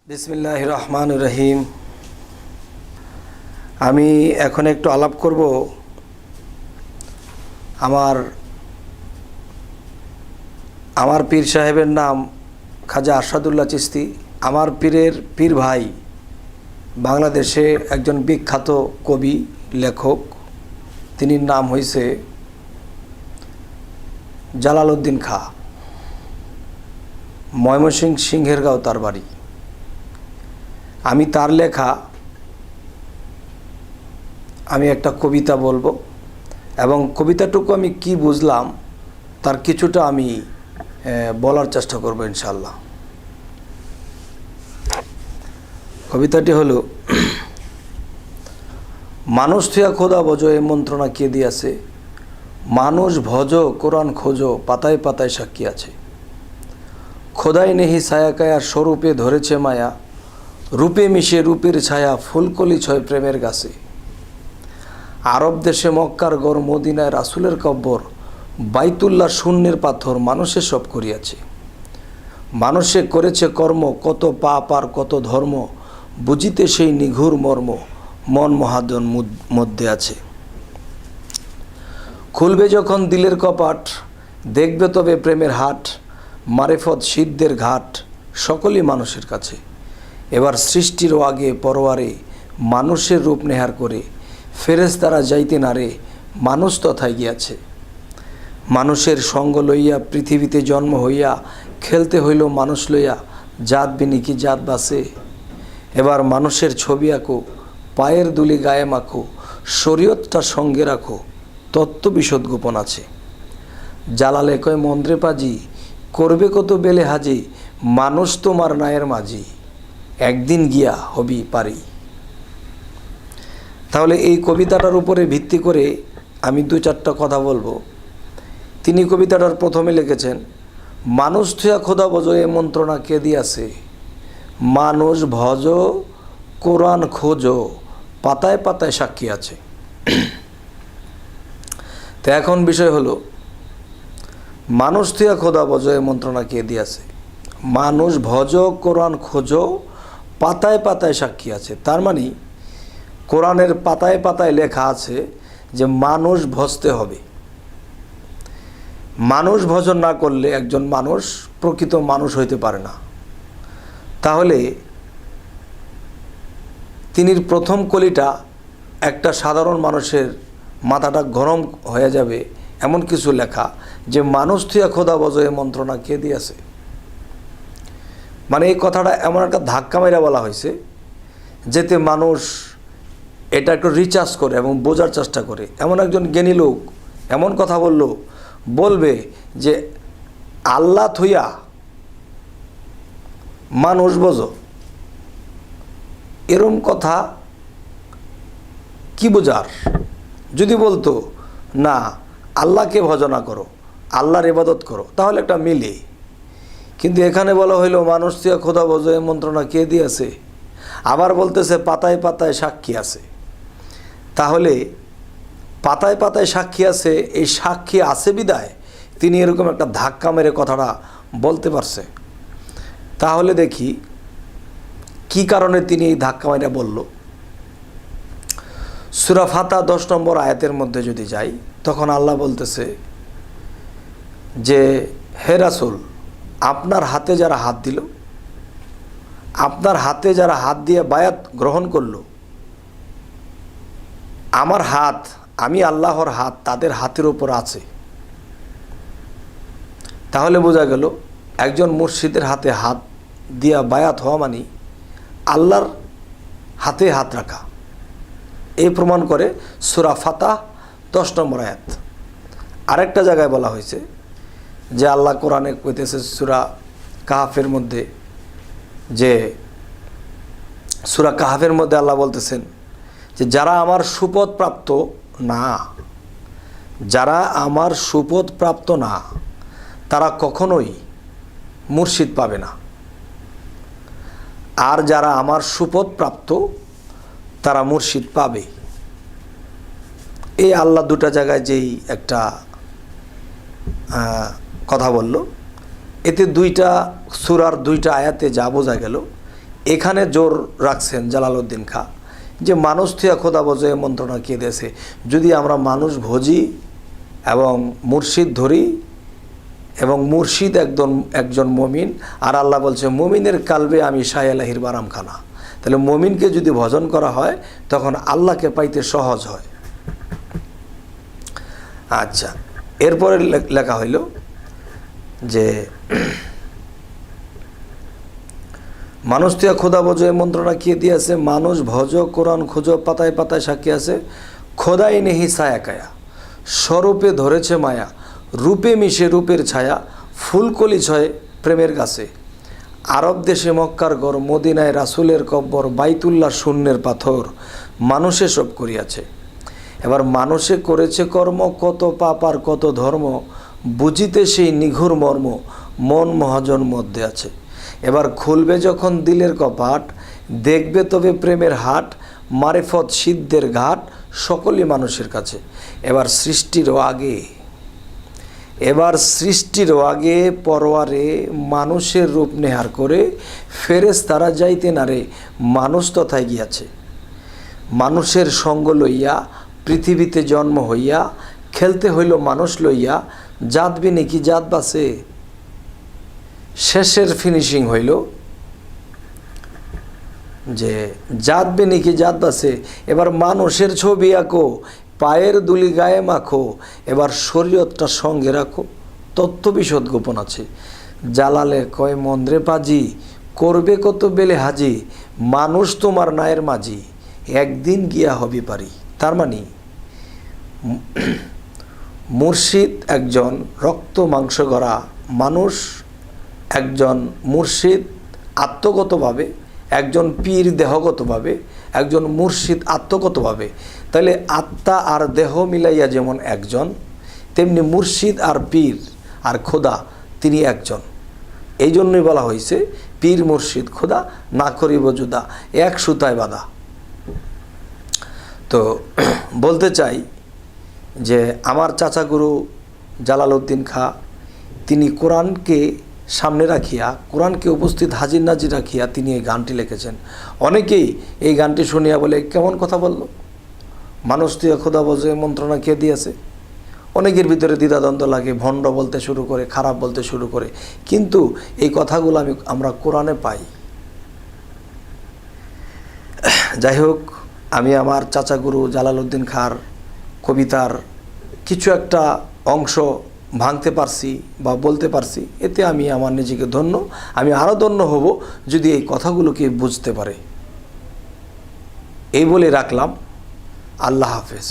বিসমিল্লাহির রহমানির রহিম। আমি এখন একটু আলাপ করব আমার পীর সাহেবের নাম খাজা আরশাদুল্লাহ চিশতি। আমার পীরের পীর ভাই বাংলাদেশে একজন বিখ্যাত কবি লেখক, তিনি নাম হয়েছে জালালউদ্দিন খাঁ। ময়মনসিংহ সিংহেরগাঁও তার বাড়ি। আমি তার লেখা আমি একটা কবিতা বলবো এবং কবিতাটুকু আমি কি বুঝলাম তার কিছুটা আমি বলার চেষ্টা করব ইনশাআল্লাহ। কবিতাটি হলো, মানুষ থিয়া খোদা ভজ এ মন্ত্রণা কে দিয়াছে, মানুষ ভজ কোরআন খোঁজো পাতায় পাতায় সাক্ষী আছে। খোদাই নেহি ছায়া কায়ার স্বরূপে ধরেছে মায়া, রূপে মিশে রূপের ছায়া ফুলকলি ছয় প্রেমের গাছে। আরব দেশে মক্কার গড় মদিনায় রাসুলের কব্বর, বাইতুল্লাহ শূন্যের পাথর মানুষে সব করিয়াছে। মানুষে করেছে কর্ম, কত পাপ আর কত ধর্ম, বুঝিতে সেই নিঘুর মর্ম মন মহাজন মধ্যে আছে। খুলবে যখন দিলের কপাট, দেখবে তবে প্রেমের হাট, মারেফত সিদ্ধের ঘাট সকলই মানুষের কাছে। এবার সৃষ্টিরও আগে পরোয়ারে মানুষের রূপ নেহার করে, ফেরেশতারা যাইতে নারে মানুষ তথায় গিয়াছে। মানুষের সঙ্গ লইয়া পৃথিবীতে জন্ম হইয়া, খেলতে হইল মানুষ লইয়া, জাত বিনি কি জাত বাসে। এবার মানুষের ছবি আঁকো, পায়ের দুলি গায়ে মাখো, শরীয়তটা সঙ্গে রাখো, তত্ত্ব বিশদ গোপন আছে। জালালে কয় মন্দ্রে পাজি, করবে কত বেলে হাজি, মানুষ তোমার নায়ের মাঝি, একদিন গিয়া হবি পারি। তাহলে এই কবিতাটার উপরে ভিত্তি করে আমি দু চারটা কথা বলবো। তিনি কবিতাটার প্রথমে লিখেছেন, মানুষ থুয়া খোদা ভজ এ মন্ত্রণা কে দিয়াছে, মানুষ ভজ কোরআন খোঁজো পাতায় পাতায় সাক্ষী আছে। তো এখন বিষয় হলো, মানুষ থুয়া খোদা ভজ এ মন্ত্রণা কে দিয়াছে, মানুষ ভজ কোরআন খোঁজো পাতায় পাতায় সাক্ষী আছে। তার মানে কোরআনের পাতায় পাতায় লেখা আছে যে মানুষ ভজতে হবে। মানুষ ভজন না করলে একজন মানুষ প্রকৃত মানুষ হইতে পারে না। তাহলে তিনি প্রথম কলিটা একটা সাধারণ মানুষের মাথাটা গরম হয়ে যাবে এমন কিছু লেখা, যে মানুষ থিয়া খোদা ভজ এ মন্ত্রণা কে দিয়াছে। মানে এই কথাটা এমন একটা ধাক্কা মেরা বলা হয়েছে যেতে মানুষ এটা একটু রিচার্জ করে এবং বোঝার চেষ্টা করে। এমন একজন জ্ঞানী লোক এমন কথা বলবে যে আল্লাহ থুইয়া মানুষ বোঝো, এরম কথা কি বোঝার? যদি বলতো না আল্লাহকে ভজনা করো, আল্লাহর ইবাদত করো, তাহলে একটা মিলে। কিন্তু এখানে বলা হইল মানুষ থিয়া খোদা ভজ এ মন্ত্রণা কে দিয়েছে, আবার বলতেছে পাতায় পাতায় সাক্ষী আছে। তাহলে পাতায় পাতায় সাক্ষী আছে, এই সাক্ষী আছে বিদায় তিনি এরকম একটা ধাক্কা মেরে কথাটা বলতে পারছে। তাহলে দেখি কি কারণে তিনি এই ধাক্কা মেরে বলল। সূরা ফাতা 10 নম্বর আয়াতের মধ্যে যদি যাই, তখন আল্লাহ বলতেছে যে হে রাসূল, আপনার হাতে যারা হাত দিল, আপনার হাতে যারা হাত দিয়ে বায়াত গ্রহণ করলো, আমার হাত, আমি আল্লাহর হাত তাদের হাতের উপর আছে। তাহলে বোঝা গেল একজন মুর্শিদের হাতে হাত দিয়া বায়াত হওয়া মানে আল্লাহর হাতে হাত রাখা। এই প্রমাণ করে সূরা ফাতা 10 নম্বর আয়াত। আরেকটা জায়গায় বলা হয়েছে যে আল্লাহ কোরআনে কইতেছে সূরা কাহাফের মধ্যে, যে সূরা কাহাফের মধ্যে আল্লাহ বলতেছেন যে যারা আমার সুপথ প্রাপ্ত না, যারা আমার সুপথ প্রাপ্ত না তারা কখনোই মুর্শিদ পাবে না, আর যারা আমার সুপথ প্রাপ্ত তারা মুর্শিদ পাবে। এই আল্লাহ দুটা জায়গায় যেই একটা কথা বলল, এতে দুইটা সূরার দুইটা আয়াতে যা বোঝা গেল এখানে জোর রাখছেন জালালউদ্দিন খাঁ যে মানুষ থিয়া খোদা বোঝে মন্ত্রণা কে দেশে, যদি আমরা মানুষ ভোজি এবং মুর্শিদ ধরি এবং মুর্শিদ একজন মমিন, আর আল্লাহ বলছে মমিনের কালবে আমি শায়ালাহির বারামখানা, তাহলে মমিনকে যদি ভজন করা হয় তখন আল্লাহকে পাইতে সহজ হয়। আচ্ছা, এরপরে লেখা হইল যে মানুষ তুয়া খোদা বোঝো এ মন্ত্রণা কে দিয়েছে, মানুষ ভজ কোরআন খোঁজো পাতায় পাতায় সাক্ষী আছে, খোদাই নেহি ছায়া কায়া, স্বরূপে ধরেছে মায়া, রূপে মিশে রূপের ছায়া, ফুলকলি ছয় প্রেমের কাছে, আরব দেশে মক্কার গড়, মদিনায় রাসুলের কব্বর, বাইতুল্লাহ শূন্যের পাথর, মানুষে সব করিয়াছে। এবার মানুষে করেছে কর্ম, কত পাপ আর কত ধর্ম, বুঝিতে সেই নিঘুর মর্ম, মন মহাজন মধ্যে আছে। এবার খুলবে যখন দিলের কপাট, দেখবে তবে প্রেমের হাট, মারেফত সিদ্ধের ঘাট, সকলই মানুষের কাছে। এবার সৃষ্টির আগে পরওয়ারে মানুষের রূপ নেহার করে, ফেরেশতারা যাইতে না রে মানুষ তথায় গিয়াছে। মানুষের সঙ্গ লইয়া পৃথিবীতে জন্ম হইয়া, খেলতে হইল মানুষ লইয়া, জাতবি নাকি জাত বাসে। শেষের ফিনিশিং হইল যে জাতবি নাকি জাত বাসে। এবার মানুষের ছবি আঁকো, পায়ের দুলি গায়ে মাখো, এবার শরীয়তটা সঙ্গে রাখো, তত্ত্ব বিশদ গোপন আছে। জালালে কয় মন্দ্রে পাজি, করবে কত বেলে হাজি, মানুষ তোমার নায়ের মাঝি, একদিন গিয়া হবি পারি। তার মানে মুর্শিদ একজন রক্ত মাংস গড়া মানুষ, একজন মুর্শিদ আত্মগতভাবে, একজন পীর দেহগতভাবে, একজন মুর্শিদ আত্মগতভাবে। তাহলে আত্মা আর দেহ মিলাইয়া যেমন একজন, তেমনি মুর্শিদ আর পীর আর খোদা তিনি একজন। এই জন্যই বলা হয়েছে পীর মুর্শিদ খোদা না করিব জুদা, এক সুতায় বাঁধা। তো বলতে চাই যে আমার চাচা গুরু জালালউদ্দিন খাঁ তিনি কোরআনকে সামনে রাখিয়া, কোরআনকে উপস্থিত হাজির নাজির রাখিয়া তিনি এই গানটি লিখেছেন। অনেকেই এই গানটি শুনিয়া বলে কেমন কথা বলল, মানুষ তুই খোদা বোঝে মন্ত্রণা কে দিয়েছে। অনেকের ভিতরে দ্বিধাদ্বন্দ্ব লাগে, ভণ্ড বলতে শুরু করে, খারাপ বলতে শুরু করে, কিন্তু এই কথাগুলো আমরা কোরআনে পাই। যাই হোক, আমি আমার চাচা গুরু জালালউদ্দিন খাঁর কবিতার কিছু একটা অংশ ভাঙতে পারছি বা বলতে পারছি, এতে আমি আমার নিজেকে ধন্য। আমি আরও ধন্য হব যদি এই কথাগুলোকে বুঝতে পারে। এই বলে রাখলাম। আল্লাহ হাফেজ।